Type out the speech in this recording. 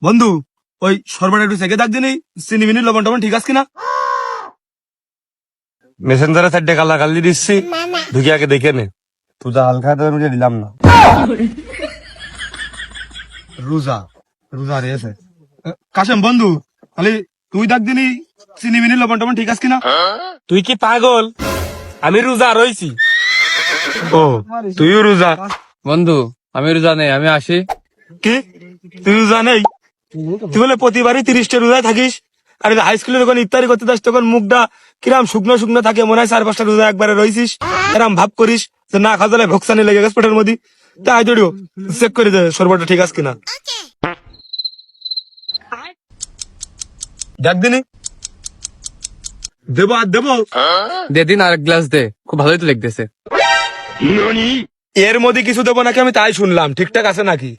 বন্ধু ওই সরবরাহ একটু চেকে দেখ দিনি চিনি মিনি লবণ টবণ ঠিক আছে কিনা। মেসেঞ্জারে 4টে গালাগালি দিচ্ছি, ঢুকে আগে দেখে নে। তুই যা হালকা দিলাম না। রোজা রোজা রেছে কাশেম বন্ধু, তাহলে তুই দেখ দিনি চিনি মিনি লবণ টবণ ঠিক আছে কিনা। তুই কি পাগল? আমি রোজা রইছি। ও তুইও রোজা? বন্ধু আমি রোজা নেই, আমি আসি। কি তুই রোজা নেই? তুই বলে প্রতিবারই 30টা রোজায় থাকিস, আর হাই স্কুলে যখন ইফতারি করতে যাস তখন মুখটা কিরাম শুকনো শুকনো থাকে, মনে হয় 4-5টা রোজা একবারে রইছিস। এরম ভাব করিস যে না খাওয়া ভোকসানি লেগে গেছে পেটের মধ্যে। তাই জড়িও চেক করে দে সরবরাহটা ঠিক আছে কিনা। দেখ দিনি দেবো আর দেবো। দে দিন আর এক গ্লাস দে, খুব ভালোই তো লাগতেছে। এর মধ্যে কিছু দেবো নাকি আমি তাই শুনলাম, ঠিকঠাক আছে নাকি?